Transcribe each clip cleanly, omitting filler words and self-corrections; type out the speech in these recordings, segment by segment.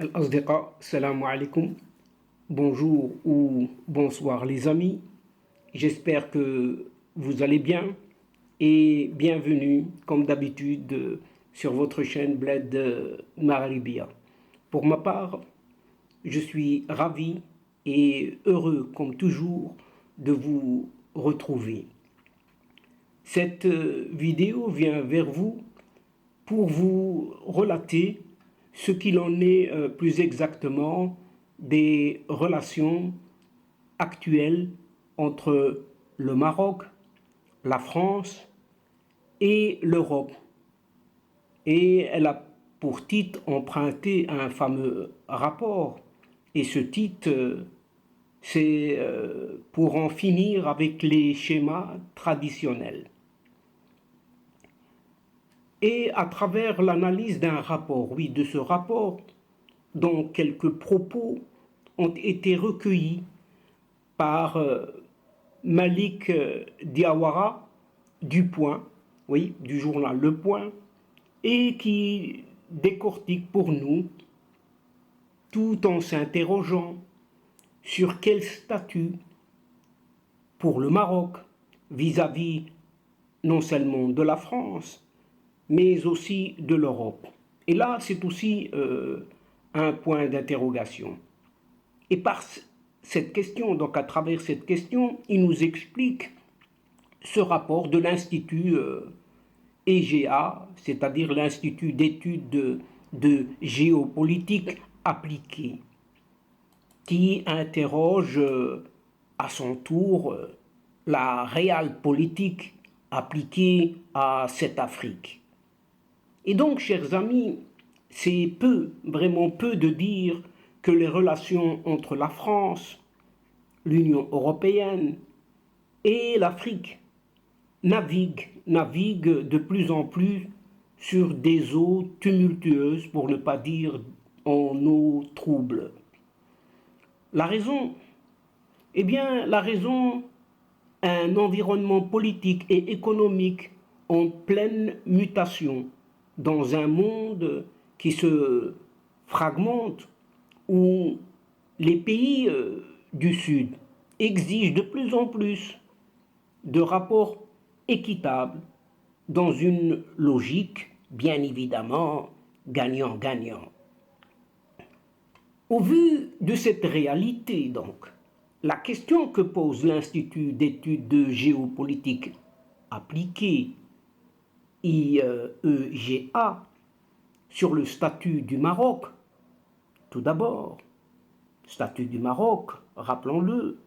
الأصدقاء السلام عليكم. Bonjour ou bonsoir les amis. J'espère que vous allez bien et bienvenue comme d'habitude sur votre chaîne Bled Maribia. Pour ma part, je suis ravi et heureux comme toujours de vous retrouver. Cette vidéo vient vers vous pour vous relater ce qu'il en est plus exactement des relations actuelles entre le Maroc, la France et l'Europe. Et elle a pour titre emprunté un fameux rapport. Et ce titre, c'est pour en finir avec les schémas traditionnels. Et à travers l'analyse d'un rapport, oui, de ce rapport, dont quelques propos ont été recueillis par Malik Diawara du Point, oui, du journal Le Point, et qui décortique pour nous, tout en s'interrogeant sur quel statut pour le Maroc vis-à-vis non seulement de la France, mais aussi de l'Europe. Et là, c'est aussi un point d'interrogation. Et par cette question, donc à travers cette question, il nous explique ce rapport de l'Institut EGA, c'est-à-dire l'Institut d'études de géopolitique appliquée, qui interroge à son tour la réelle politique appliquée à cette Afrique. Et donc, chers amis, c'est peu, vraiment peu de dire que les relations entre la France, l'Union européenne et l'Afrique naviguent de plus en plus sur des eaux tumultueuses, pour ne pas dire en eau trouble. La raison? Eh bien, la raison, un environnement politique et économique en pleine mutation, dans un monde qui se fragmente, où les pays du Sud exigent de plus en plus de rapports équitables dans une logique, bien évidemment, gagnant-gagnant. Au vu de cette réalité, donc, la question que pose l'Institut d'études de géopolitique appliquée IEGA sur le statut du Maroc. Tout d'abord, statut du Maroc, rappelons-le,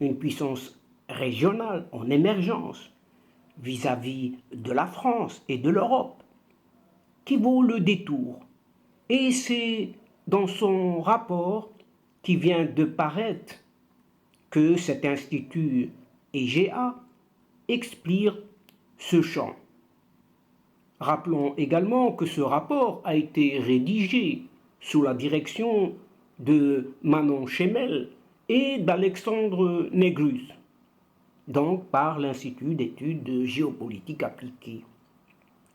une puissance régionale en émergence vis-à-vis de la France et de l'Europe, qui vaut le détour. Et c'est dans son rapport qui vient de paraître que cet institut EGA explique ce champ. Rappelons également que ce rapport a été rédigé sous la direction de Manon Chemel et d'Alexandre Negrus, donc par l'Institut d'études de géopolitique appliquée,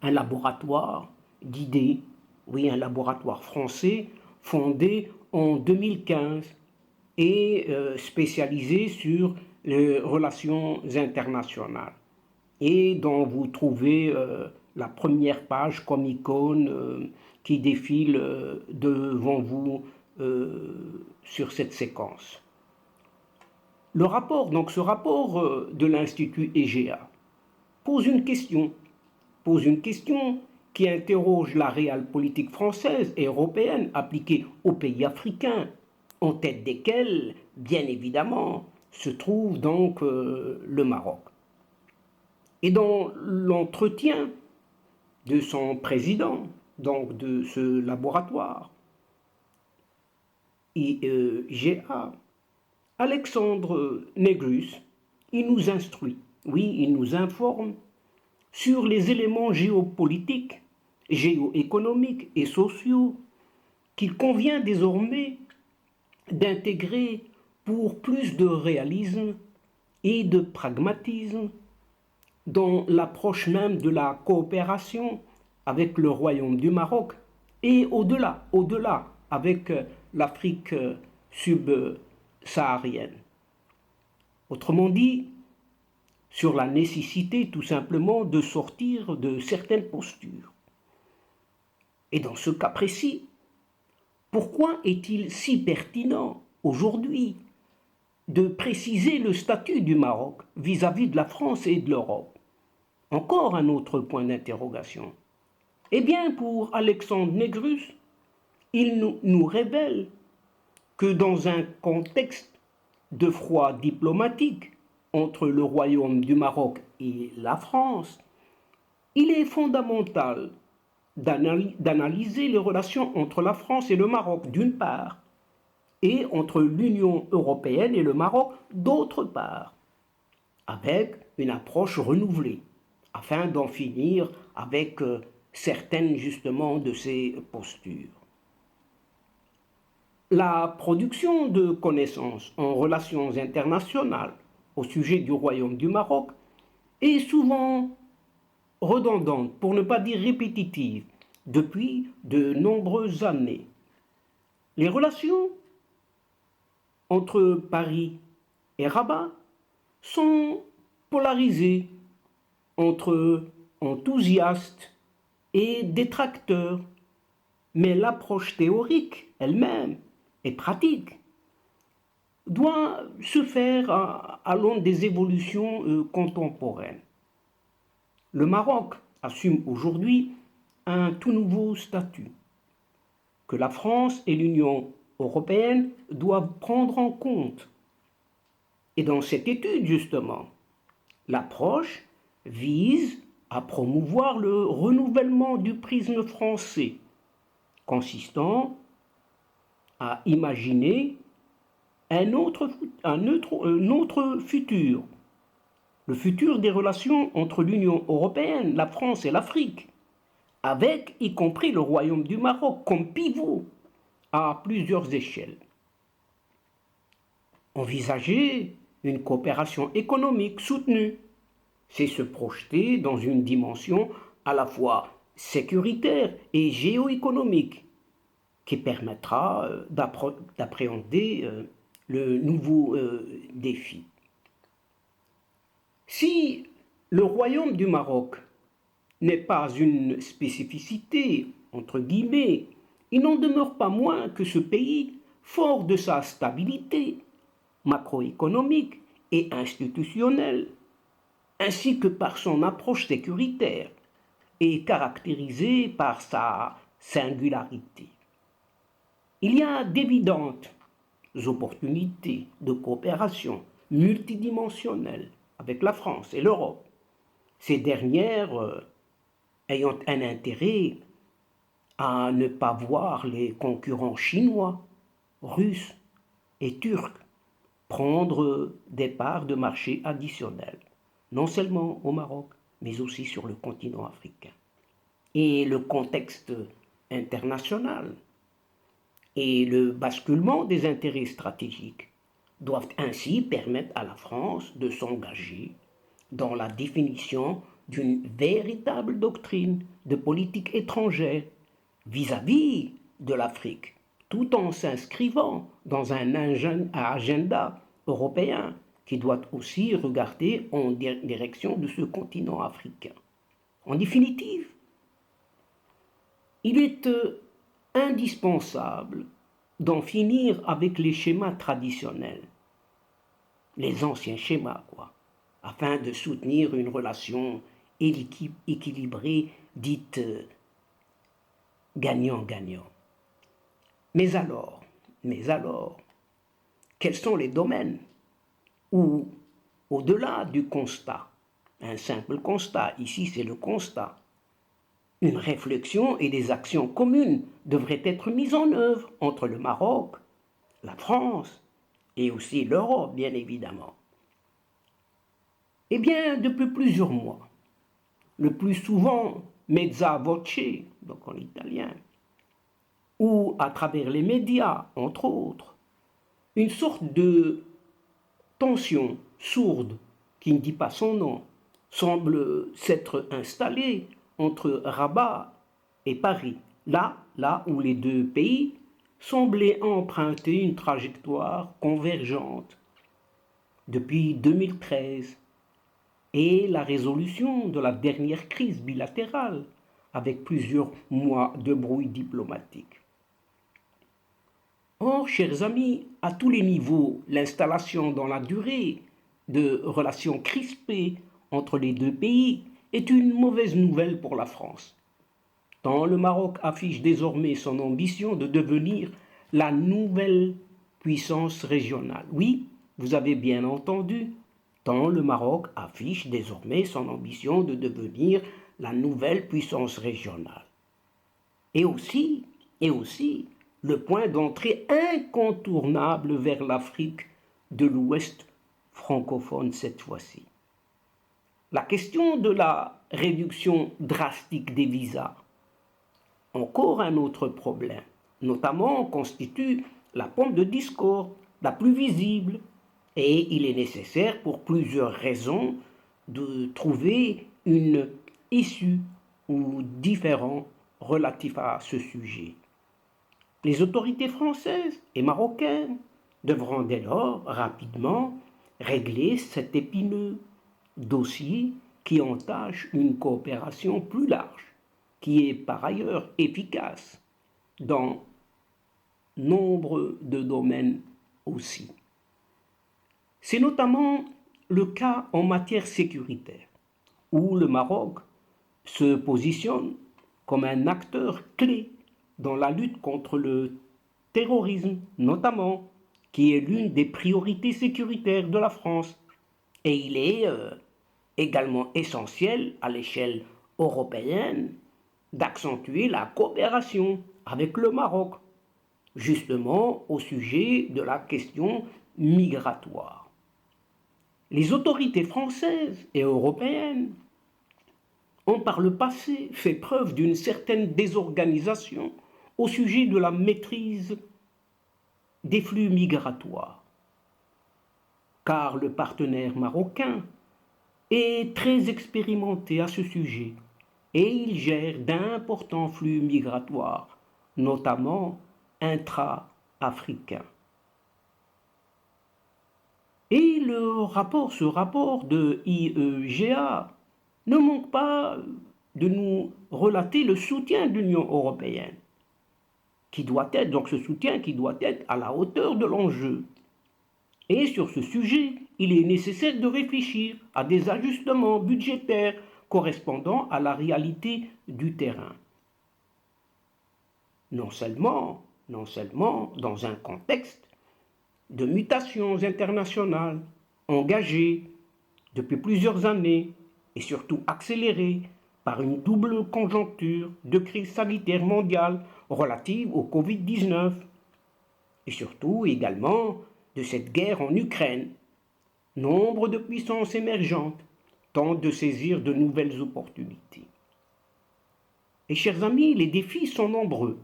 un laboratoire d'idées, oui, un laboratoire français fondé en 2015 et spécialisé sur les relations internationales, et dont vous trouvez la première page comme icône qui défile devant vous sur cette séquence. Le rapport, donc ce rapport de l'Institut EGA, pose une question qui interroge la réelle politique française et européenne appliquée aux pays africains, en tête desquels, bien évidemment, se trouve donc le Maroc. Et dans l'entretien de son président, donc de ce laboratoire, IEGA, Alexandre Negrus, il nous instruit, oui, il nous informe sur les éléments géopolitiques, géoéconomiques et sociaux qu'il convient désormais d'intégrer pour plus de réalisme et de pragmatisme dans l'approche même de la coopération avec le Royaume du Maroc et au-delà, avec l'Afrique subsaharienne. Autrement dit, sur la nécessité tout simplement de sortir de certaines postures. Et dans ce cas précis, pourquoi est-il si pertinent aujourd'hui de préciser le statut du Maroc vis-à-vis de la France et de l'Europe? Encore un autre point d'interrogation. Eh bien, pour Alexandre Négrus, il nous révèle que dans un contexte de froid diplomatique entre le Royaume du Maroc et la France, il est fondamental d'analyser les relations entre la France et le Maroc d'une part, et entre l'Union européenne et le Maroc d'autre part, avec une approche renouvelée, afin d'en finir avec certaines justement de ces postures. La production de connaissances en relations internationales au sujet du Royaume du Maroc est souvent redondante, pour ne pas dire répétitive, depuis de nombreuses années. Les relations entre Paris et Rabat sont polarisées entre enthousiastes et détracteurs, mais l'approche théorique elle-même et pratique doit se faire à l'aune des évolutions contemporaines. Le Maroc assume aujourd'hui un tout nouveau statut que la France et l'Union européenne doivent prendre en compte. Et dans cette étude, justement, l'approche vise à promouvoir le renouvellement du prisme français, consistant à imaginer un autre futur, le futur des relations entre l'Union européenne, la France et l'Afrique, avec y compris le Royaume du Maroc comme pivot à plusieurs échelles. Envisager une coopération économique soutenue, c'est se projeter dans une dimension à la fois sécuritaire et géoéconomique qui permettra d'appréhender le nouveau défi. Si le Royaume du Maroc n'est pas une spécificité, entre guillemets, il n'en demeure pas moins que ce pays, fort de sa stabilité macroéconomique et institutionnelle, ainsi que par son approche sécuritaire, est caractérisé par sa singularité. Il y a d'évidentes opportunités de coopération multidimensionnelle avec la France et l'Europe, ces dernières ayant un intérêt à ne pas voir les concurrents chinois, russes et turcs prendre des parts de marché additionnelles, non seulement au Maroc, mais aussi sur le continent africain. Et le contexte international et le basculement des intérêts stratégiques doivent ainsi permettre à la France de s'engager dans la définition d'une véritable doctrine de politique étrangère vis-à-vis de l'Afrique, tout en s'inscrivant dans un agenda européen qui doit aussi regarder en direction de ce continent africain. En définitive, il est indispensable d'en finir avec les schémas traditionnels, les anciens schémas, afin de soutenir une relation équilibrée dite gagnant-gagnant. Mais alors, quels sont les domaines où, au-delà du constat, un simple constat, ici c'est le constat, une réflexion et des actions communes devraient être mises en œuvre entre le Maroc, la France et aussi l'Europe, bien évidemment. Eh bien, depuis plusieurs mois, le plus souvent mezza voce, donc en italien, ou à travers les médias, entre autres, une sorte de tension sourde, qui ne dit pas son nom, semble s'être installée entre Rabat et Paris, là où les deux pays semblait emprunter une trajectoire convergente depuis 2013 et la résolution de la dernière crise bilatérale avec plusieurs mois de brouille diplomatique. Or, chers amis, à tous les niveaux, l'installation dans la durée de relations crispées entre les deux pays est une mauvaise nouvelle pour la France, tant le Maroc affiche désormais son ambition de devenir la nouvelle puissance régionale. Oui, vous avez bien entendu, tant le Maroc affiche désormais son ambition de devenir la nouvelle puissance régionale. Et aussi, le point d'entrée incontournable vers l'Afrique de l'Ouest francophone cette fois-ci. La question de la réduction drastique des visas, encore un autre problème, notamment constitue la pointe de discorde la plus visible et il est nécessaire pour plusieurs raisons de trouver une issue ou différent relatif à ce sujet. Les autorités françaises et marocaines devront dès lors rapidement régler cet épineux dossier qui entache une coopération plus large, qui est par ailleurs efficace dans nombre de domaines aussi. C'est notamment le cas en matière sécuritaire, où le Maroc se positionne comme un acteur clé dans la lutte contre le terrorisme, notamment, qui est l'une des priorités sécuritaires de la France. Et il est également essentiel à l'échelle européenne d'accentuer la coopération avec le Maroc, justement au sujet de la question migratoire. Les autorités françaises et européennes ont par le passé fait preuve d'une certaine désorganisation au sujet de la maîtrise des flux migratoires, car le partenaire marocain est très expérimenté à ce sujet et il gère d'importants flux migratoires, notamment intra-africains. Et ce rapport de IEGA ne manque pas de nous relater le soutien de l'Union européenne, qui doit être, donc ce soutien qui doit être à la hauteur de l'enjeu. Et sur ce sujet, il est nécessaire de réfléchir à des ajustements budgétaires correspondant à la réalité du terrain. Non seulement dans un contexte de mutations internationales engagées depuis plusieurs années et surtout accélérées par une double conjoncture de crise sanitaire mondiale relative au Covid-19 et surtout également de cette guerre en Ukraine, nombre de puissances émergentes tentent de saisir de nouvelles opportunités. Et chers amis, les défis sont nombreux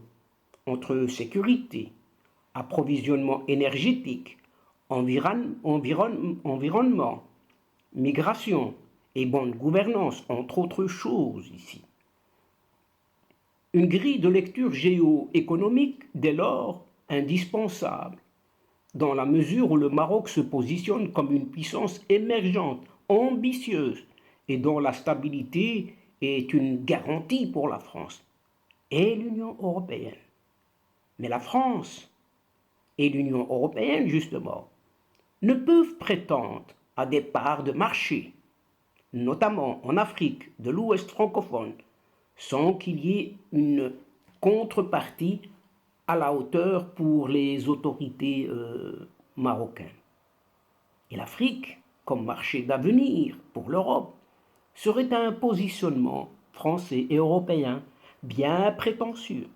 entre sécurité, approvisionnement énergétique, environnement, migration et bonne gouvernance, entre autres choses ici. Une grille de lecture géoéconomique, dès lors, indispensable, dans la mesure où le Maroc se positionne comme une puissance émergente, ambitieuse, et dont la stabilité est une garantie pour la France et l'Union européenne. Mais la France et l'Union européenne, justement, ne peuvent prétendre à des parts de marché, notamment en Afrique de l'Ouest francophone, sans qu'il y ait une contrepartie à la hauteur pour les autorités marocaines. Et l'Afrique, comme marché d'avenir pour l'Europe, serait un positionnement français et européen bien prétentieux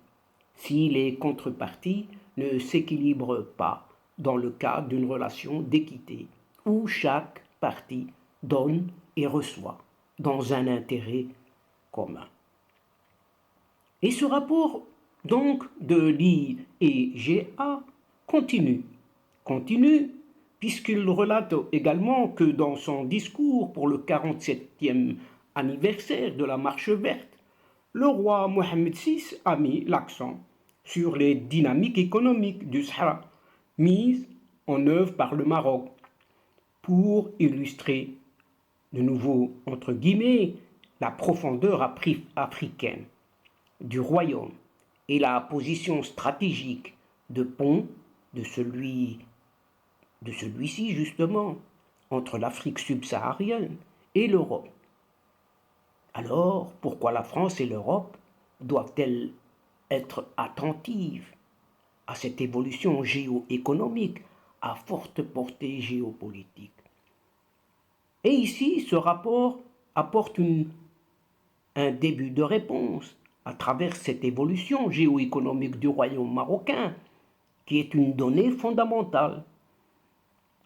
si les contreparties ne s'équilibrent pas dans le cadre d'une relation d'équité où chaque partie donne et reçoit dans un intérêt commun. Et ce rapport donc de l'IEGA continue puisqu'il relate également que dans son discours pour le 47e anniversaire de la Marche verte, le roi Mohammed VI a mis l'accent sur les dynamiques économiques du Sahara, mises en œuvre par le Maroc pour illustrer de nouveau, entre guillemets, la profondeur africaine du royaume et la position stratégique de pont de celui-ci justement entre l'Afrique subsaharienne et l'Europe. Alors, pourquoi la France et l'Europe doivent-elles être attentives à cette évolution géoéconomique à forte portée géopolitique? Et ici, ce rapport apporte un début de réponse à travers cette évolution géoéconomique du royaume marocain, qui est une donnée fondamentale.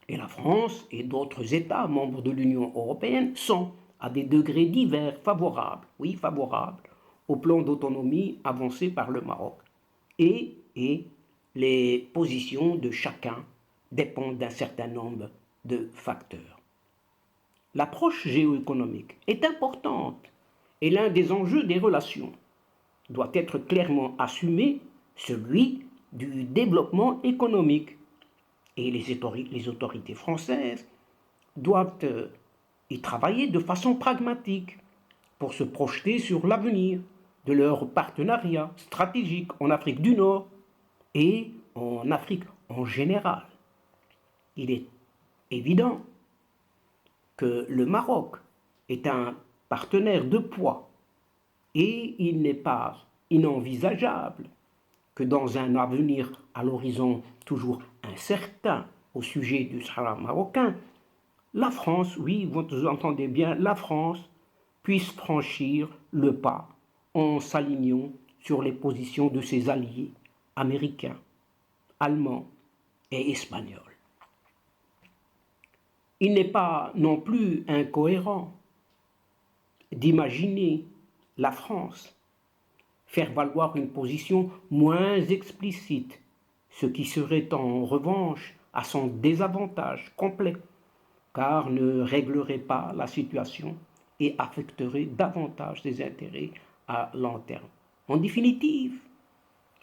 Et la France et d'autres États membres de l'Union européenne sont, à des degrés divers, favorables au plan d'autonomie avancé par le Maroc. Et les positions de chacun dépendent d'un certain nombre de facteurs. L'approche géoéconomique est importante et l'un des enjeux des relations doit être clairement assumé, celui du développement économique. Et les autorités françaises doivent y travailler de façon pragmatique pour se projeter sur l'avenir de leur partenariat stratégique en Afrique du Nord et en Afrique en général. Il est évident que le Maroc est un partenaire de poids et il n'est pas inenvisageable que dans un avenir à l'horizon toujours incertain au sujet du Sahara marocain, la France, oui, vous entendez bien, la France puisse franchir le pas en s'alignant sur les positions de ses alliés américains, allemands et espagnols. Il n'est pas non plus incohérent d'imaginer la France faire valoir une position moins explicite, ce qui serait en revanche à son désavantage complet, car ne réglerait pas la situation et affecterait davantage ses intérêts à long terme. En définitive,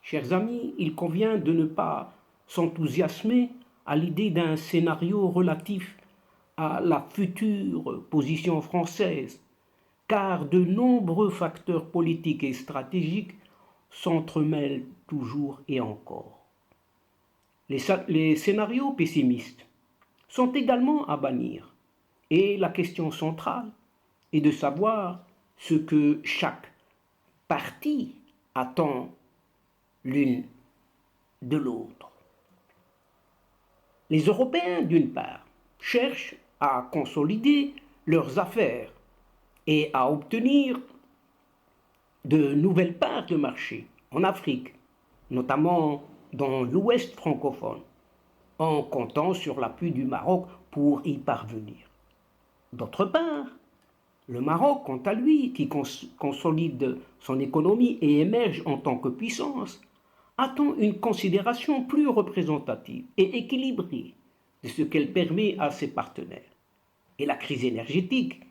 chers amis, il convient de ne pas s'enthousiasmer à l'idée d'un scénario relatif à la future position française, car de nombreux facteurs politiques et stratégiques s'entremêlent toujours et encore. Les scénarios pessimistes sont également à bannir, et la question centrale est de savoir ce que chaque partie attend l'une de l'autre. Les Européens, d'une part, cherchent à consolider leurs affaires et à obtenir de nouvelles parts de marché en Afrique, notamment dans l'Ouest francophone, en comptant sur l'appui du Maroc pour y parvenir. D'autre part, le Maroc, quant à lui, qui consolide son économie et émerge en tant que puissance, attend une considération plus représentative et équilibrée de ce qu'elle permet à ses partenaires. Et la crise énergétique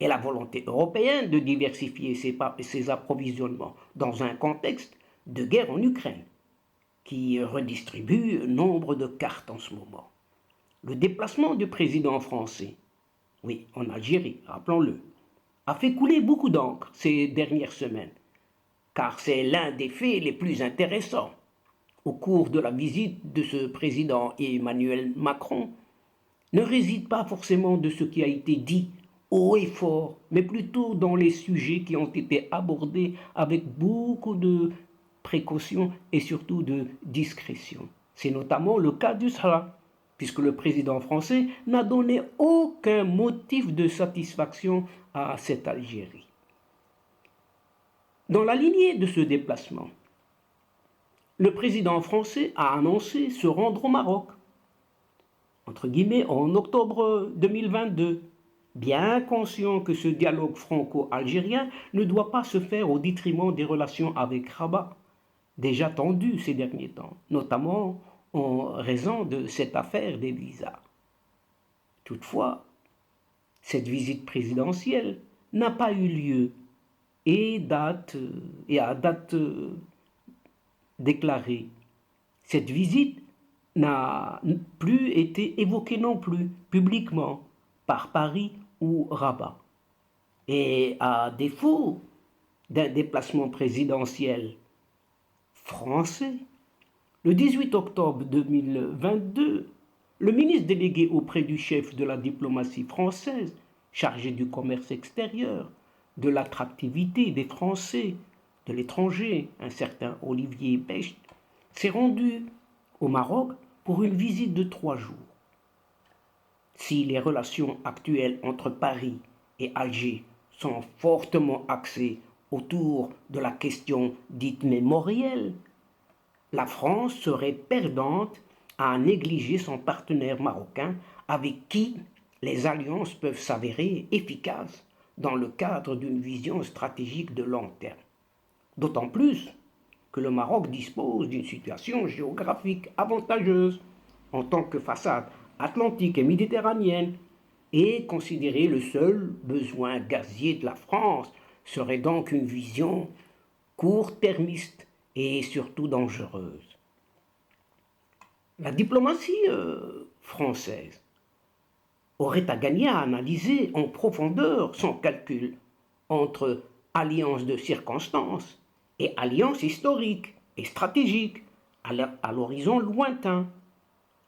et la volonté européenne de diversifier ses approvisionnements dans un contexte de guerre en Ukraine, qui redistribue nombre de cartes en ce moment. Le déplacement du président français, oui, en Algérie, rappelons-le, a fait couler beaucoup d'encre ces dernières semaines, car c'est l'un des faits les plus intéressants. Au cours de la visite de ce président Emmanuel Macron, ne réside pas forcément de ce qui a été dit haut et fort, mais plutôt dans les sujets qui ont été abordés avec beaucoup de précaution et surtout de discrétion. C'est notamment le cas du Sahara, puisque le président français n'a donné aucun motif de satisfaction à cette Algérie. Dans la lignée de ce déplacement, le président français a annoncé se rendre au Maroc, entre guillemets, en octobre 2022, bien conscient que ce dialogue franco-algérien ne doit pas se faire au détriment des relations avec Rabat, déjà tendues ces derniers temps, notamment en raison de cette affaire des visas. Toutefois, cette visite présidentielle n'a pas eu lieu et à date déclaré. Cette visite n'a plus été évoquée non plus publiquement par Paris ou Rabat. Et à défaut d'un déplacement présidentiel français, le 18 octobre 2022, le ministre délégué auprès du chef de la diplomatie française, chargé du commerce extérieur, de l'attractivité des Français de l'étranger, un certain Olivier Becht, s'est rendu au Maroc pour une visite de 3 jours. Si les relations actuelles entre Paris et Alger sont fortement axées autour de la question dite mémorielle, la France serait perdante à négliger son partenaire marocain avec qui les alliances peuvent s'avérer efficaces dans le cadre d'une vision stratégique de long terme. D'autant plus que le Maroc dispose d'une situation géographique avantageuse en tant que façade atlantique et méditerranéenne, et considérer le seul besoin gazier de la France serait donc une vision court-termiste et surtout dangereuse. La diplomatie française aurait à gagner à analyser en profondeur son calcul entre alliance de circonstances et alliance historique et stratégique à l'horizon lointain.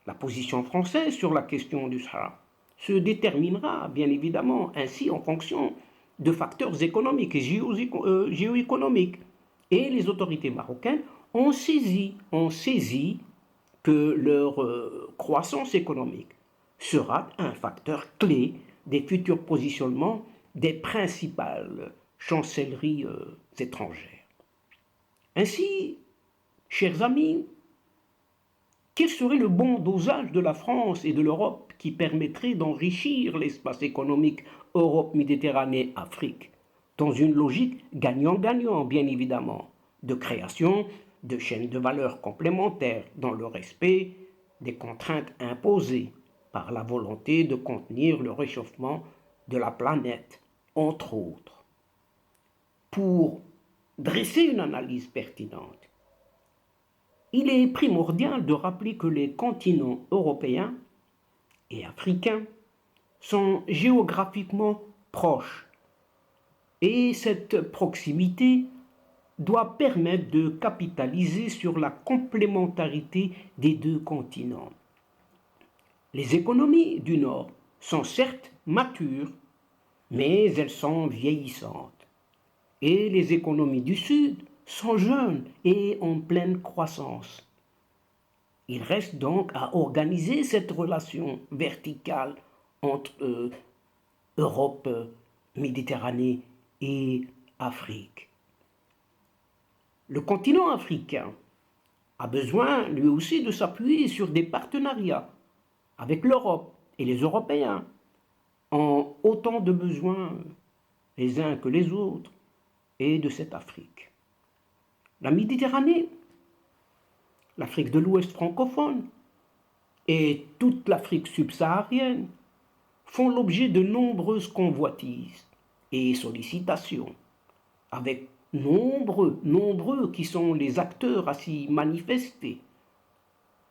La position française sur la question du Sahara se déterminera bien évidemment ainsi en fonction de facteurs économiques et géoéconomiques. Et les autorités marocaines ont saisi que leur croissance économique sera un facteur clé des futurs positionnements des principales chancelleries étrangères. Ainsi, chers amis, quel serait le bon dosage de la France et de l'Europe qui permettrait d'enrichir l'espace économique Europe-Méditerranée-Afrique dans une logique gagnant-gagnant, bien évidemment, de création de chaînes de valeur complémentaires dans le respect des contraintes imposées par la volonté de contenir le réchauffement de la planète, entre autres. Pour dresser une analyse pertinente, il est primordial de rappeler que les continents européens et africains sont géographiquement proches et cette proximité doit permettre de capitaliser sur la complémentarité des deux continents. Les économies du Nord sont certes matures, mais elles sont vieillissantes. Et les économies du Sud sont jeunes et en pleine croissance. Il reste donc à organiser cette relation verticale entre Europe, Méditerranée et Afrique. Le continent africain a besoin lui aussi de s'appuyer sur des partenariats avec l'Europe et les Européens, ont autant de besoins les uns que les autres et de cette Afrique. La Méditerranée, l'Afrique de l'Ouest francophone et toute l'Afrique subsaharienne font l'objet de nombreuses convoitises et sollicitations, avec nombreux qui sont les acteurs à s'y manifester,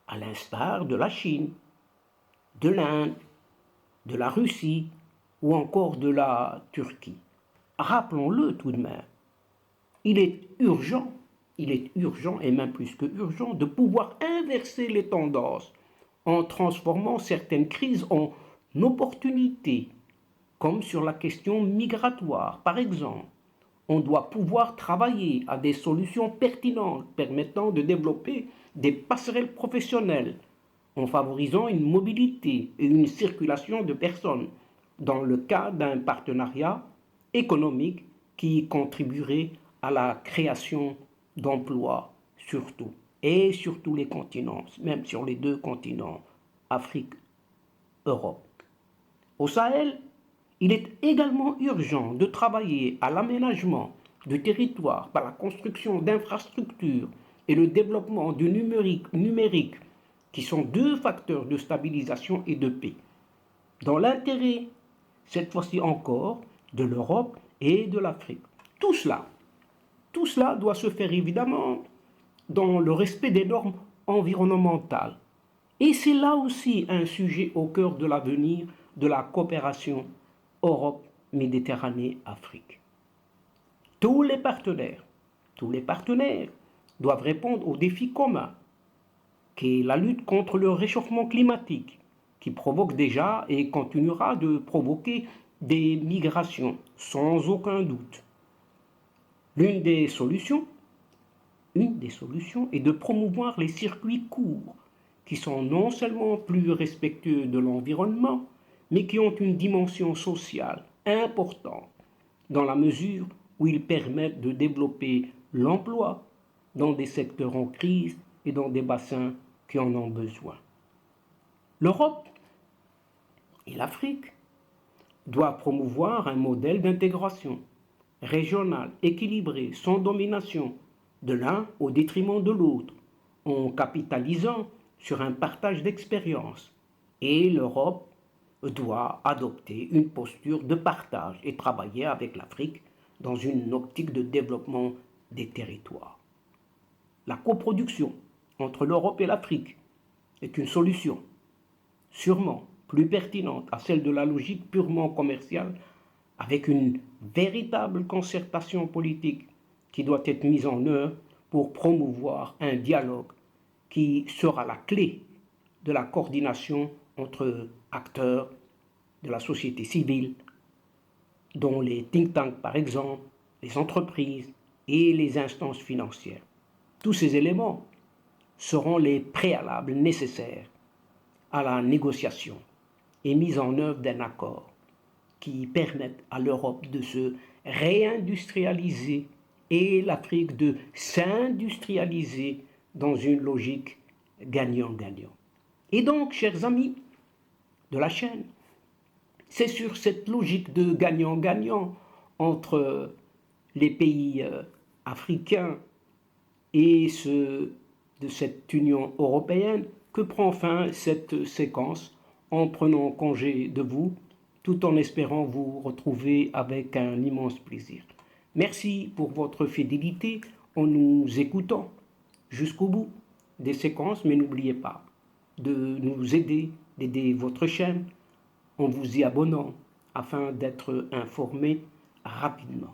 à l'instar de la Chine, de l'Inde, de la Russie ou encore de la Turquie. Rappelons-le tout de même, il est urgent et même plus que urgent de pouvoir inverser les tendances en transformant certaines crises en opportunités, comme sur la question migratoire par exemple. On doit pouvoir travailler à des solutions pertinentes permettant de développer des passerelles professionnelles en favorisant une mobilité et une circulation de personnes dans le cadre d'un partenariat économique qui contribuerait à la création d'emplois surtout, et sur tous les continents, même sur les deux continents, Afrique, Europe. Au Sahel, il est également urgent de travailler à l'aménagement du territoire par la construction d'infrastructures et le développement du numérique qui sont deux facteurs de stabilisation et de paix, dans l'intérêt, cette fois-ci encore, de l'Europe et de l'Afrique. Tout cela doit se faire évidemment dans le respect des normes environnementales. Et c'est là aussi un sujet au cœur de l'avenir de la coopération Europe-Méditerranée-Afrique. Tous les partenaires doivent répondre aux défis communs, qui est la lutte contre le réchauffement climatique, qui provoque déjà et continuera de provoquer des migrations, sans aucun doute. L'une des solutions est de promouvoir les circuits courts, qui sont non seulement plus respectueux de l'environnement, mais qui ont une dimension sociale importante, dans la mesure où ils permettent de développer l'emploi dans des secteurs en crise et dans des bassins qui en ont besoin. L'Europe et l'Afrique doivent promouvoir un modèle d'intégration régionale équilibré, sans domination de l'un au détriment de l'autre, en capitalisant sur un partage d'expériences. Et l'Europe doit adopter une posture de partage et travailler avec l'Afrique dans une optique de développement des territoires. La coproduction entre l'Europe et l'Afrique est une solution sûrement plus pertinente à celle de la logique purement commerciale, avec une véritable concertation politique qui doit être mise en œuvre pour promouvoir un dialogue qui sera la clé de la coordination entre acteurs de la société civile, dont les think tanks par exemple, les entreprises et les instances financières. Tous ces éléments seront les préalables nécessaires à la négociation et mise en œuvre d'un accord qui permette à l'Europe de se réindustrialiser et l'Afrique de s'industrialiser dans une logique gagnant-gagnant. Et donc, chers amis de la chaîne, c'est sur cette logique de gagnant-gagnant entre les pays africains et ceux de cette Union européenne que prend fin cette séquence, en prenant congé de vous, tout en espérant vous retrouver avec un immense plaisir. Merci pour votre fidélité en nous écoutant jusqu'au bout des séquences, mais n'oubliez pas de nous aider, d'aider votre chaîne en vous y abonnant afin d'être informé rapidement.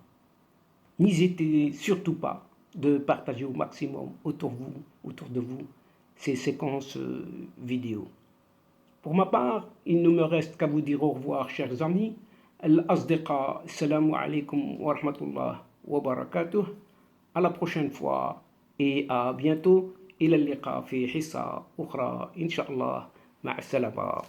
N'hésitez surtout pas de partager au maximum autour de vous ces séquences vidéo. Pour ma part, il ne me reste qu'à vous dire au revoir, chers amis. Al-Asdiqa, salamu alaykum wa rahmatullah wa barakatuh. À la prochaine fois et à bientôt. إلى اللقاء في حصة أخرى إن شاء الله. مع السلامة.